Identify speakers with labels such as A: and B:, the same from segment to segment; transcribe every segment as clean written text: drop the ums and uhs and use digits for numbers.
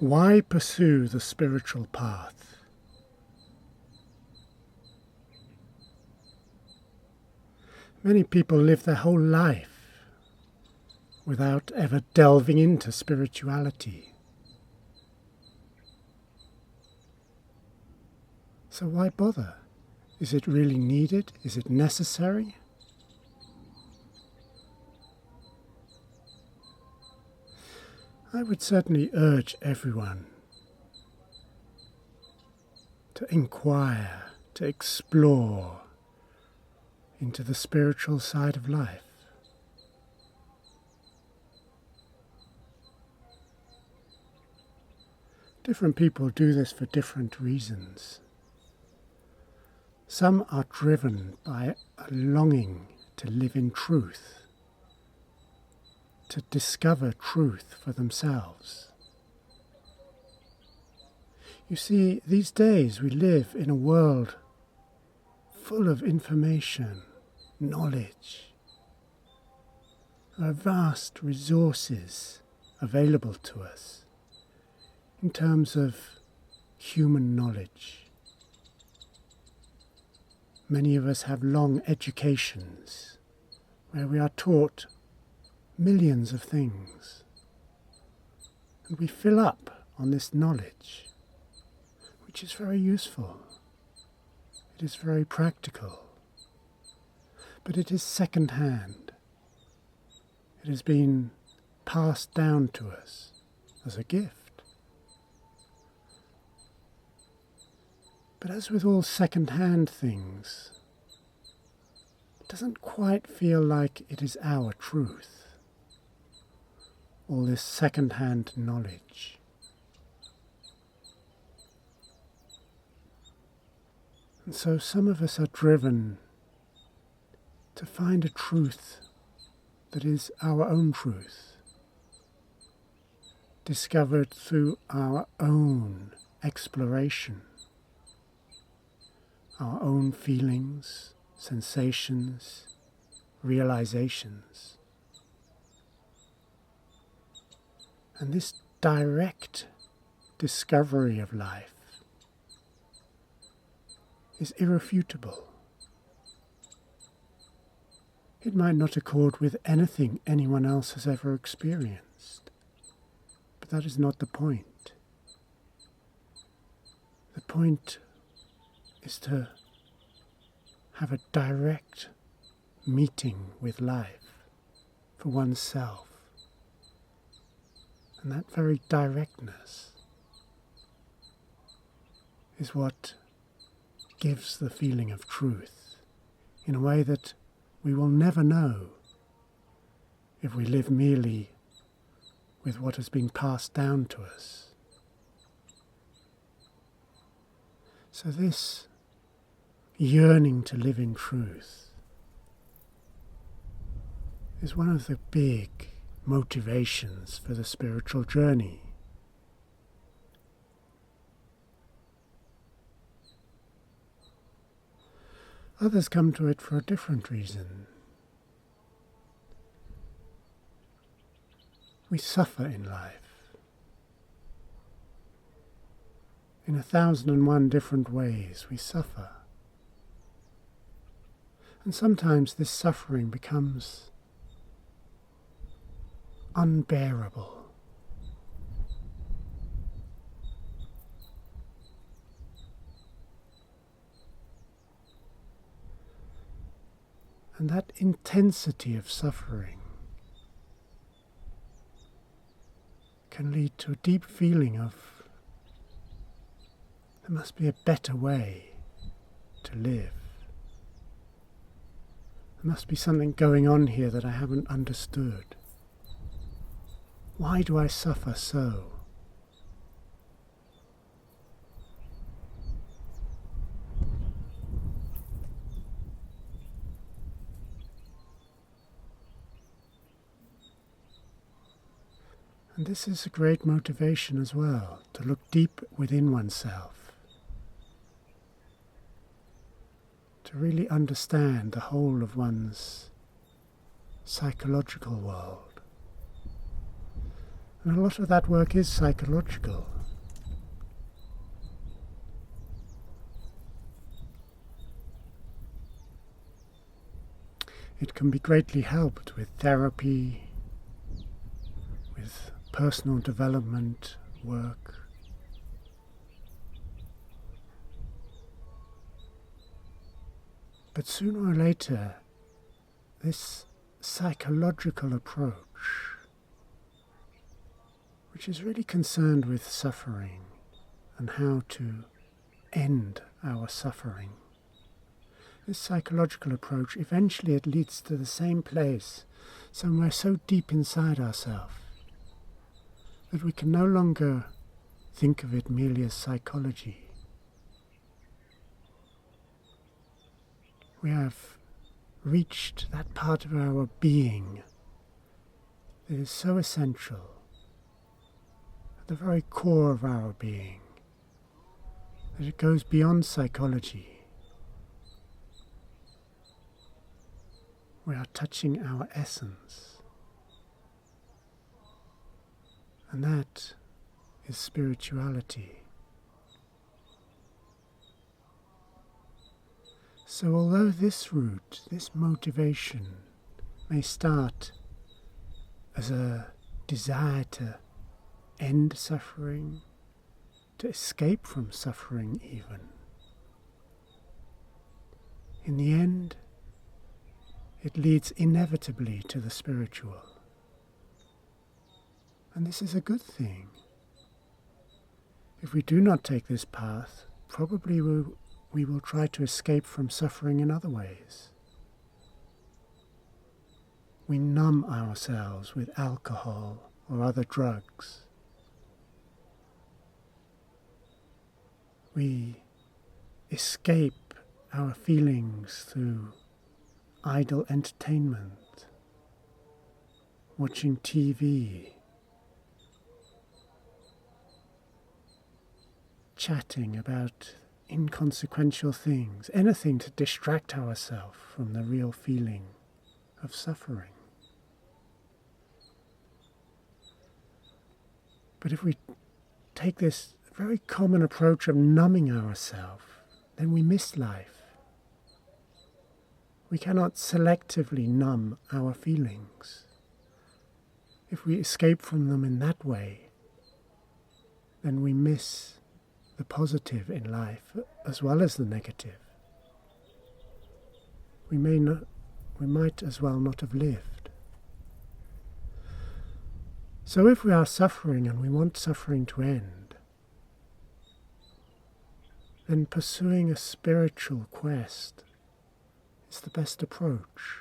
A: Why pursue the spiritual path? Many people live their whole life without ever delving into spirituality. So why bother? Is it really needed? Is it necessary? I would certainly urge everyone to inquire, to explore into the spiritual side of life. Different people do this for different reasons. Some are driven by a longing to live in truth, to discover truth for themselves. You see, these days we live in a world full of information, knowledge. There are vast resources available to us in terms of human knowledge. Many of us have long educations where we are taught millions of things, and we fill up on this knowledge, which is very useful. It is very practical, but it is second-hand. It has been passed down to us as a gift. But as with all second-hand things, it doesn't quite feel like it is our truth. All this second-hand knowledge. And so some of us are driven to find a truth that is our own truth, discovered through our own exploration, our own feelings, sensations, realizations. And this direct discovery of life is irrefutable. It might not accord with anything anyone else has ever experienced, but that is not the point. The point is to have a direct meeting with life for oneself. And that very directness is what gives the feeling of truth in a way that we will never know if we live merely with what has been passed down to us. So this yearning to live in truth is one of the big motivations for the spiritual journey. Others come to it for a different reason. We suffer in life in 1,001 different ways. We suffer, and sometimes this suffering becomes unbearable. And that intensity of suffering can lead to a deep feeling of there must be a better way to live. There must be something going on here that I haven't understood. Why do I suffer so? And this is a great motivation as well, to look deep within oneself, to really understand the whole of one's psychological world. And a lot of that work is psychological. It can be greatly helped with therapy, with personal development work. But sooner or later, this psychological approach, which is really concerned with suffering and how to end our suffering, this psychological approach, eventually it leads to the same place, somewhere so deep inside ourselves, that we can no longer think of it merely as psychology. We have reached that part of our being that is so essential, at the very core of our being, that it goes beyond psychology. We are touching our essence, and that is spirituality. So although this route, this motivation, may start as a desire to end suffering, to escape from suffering even, in the end, it leads inevitably to the spiritual. And this is a good thing. If we do not take this path, probably we will try to escape from suffering in other ways. We numb ourselves with alcohol or other drugs. We escape our feelings through idle entertainment, watching TV, chatting about inconsequential things, anything to distract ourselves from the real feeling of suffering. But if we take this very common approach of numbing ourselves, then we miss life. We cannot selectively numb our feelings. If we escape from them in that way, then we miss the positive in life as well as the negative. We might as well not have lived. So if we are suffering and we want suffering to end, then pursuing a spiritual quest is the best approach.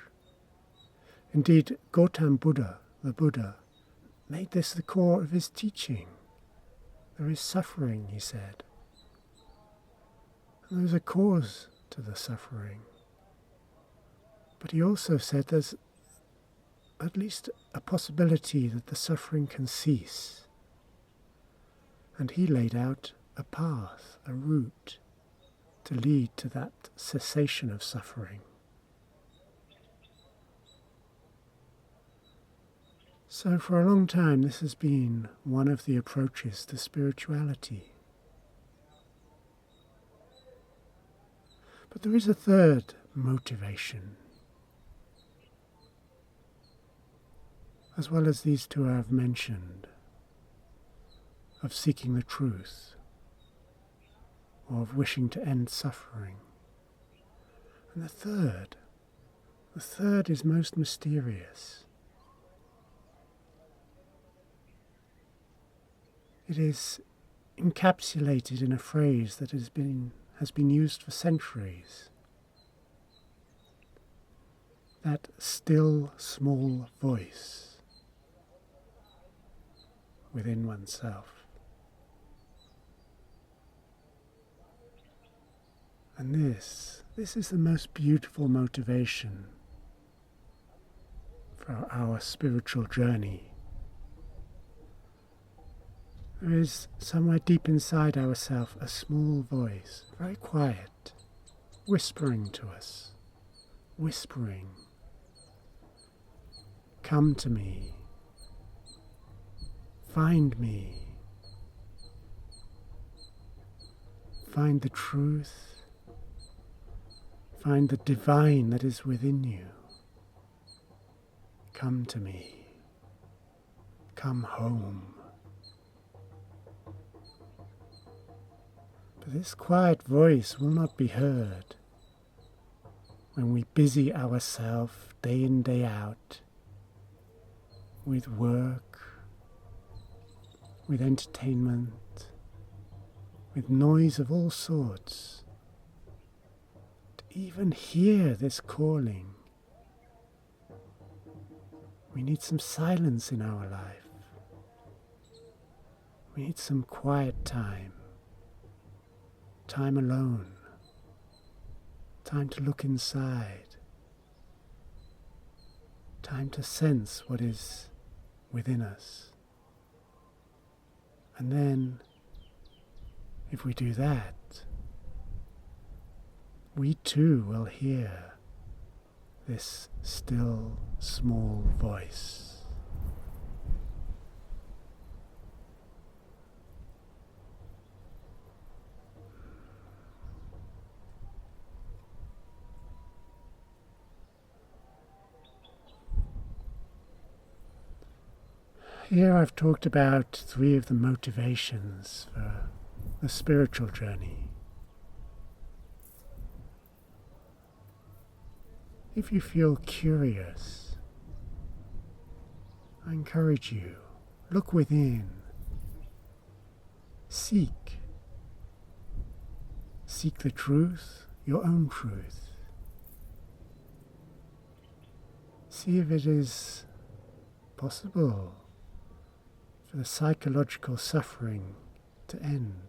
A: Indeed, Gautam Buddha, the Buddha, made this the core of his teaching. There is suffering, he said. And there's a cause to the suffering. But he also said there's at least a possibility that the suffering can cease. And he laid out a path, a route, to lead to that cessation of suffering. So for a long time this has been one of the approaches to spirituality. But there is a third motivation. As well as these two I have mentioned, of seeking the truth, or of wishing to end suffering. And the third is most mysterious. It is encapsulated in a phrase that has been used for centuries. That still small voice within oneself. And this is the most beautiful motivation for our spiritual journey. There is somewhere deep inside ourselves a small voice, very quiet, whispering to us, whispering, "Come to me, find me, find the truth, find the divine that is within you." come to me. Come home. But this quiet voice will not be heard when we busy ourselves day in, day out with work, with entertainment, with noise of all sorts. To even hear this calling, we need some silence in our life. We need some quiet time, time alone, time to look inside, time to sense what is within us. And then, if we do that, we too will hear this still, small voice. Here I've talked about 3 of the motivations for the spiritual journey. If you feel curious, I encourage you, look within, seek the truth, your own truth. See if it is possible for the psychological suffering to end.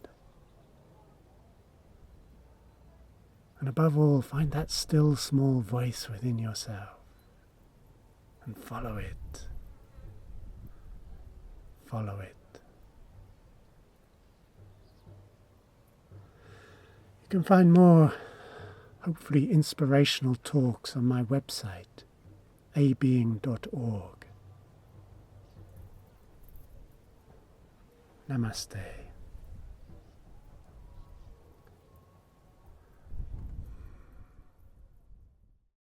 A: And above all, find that still small voice within yourself and follow it. Follow it. You can find more, hopefully inspirational talks on my website, abeing.org. Namaste.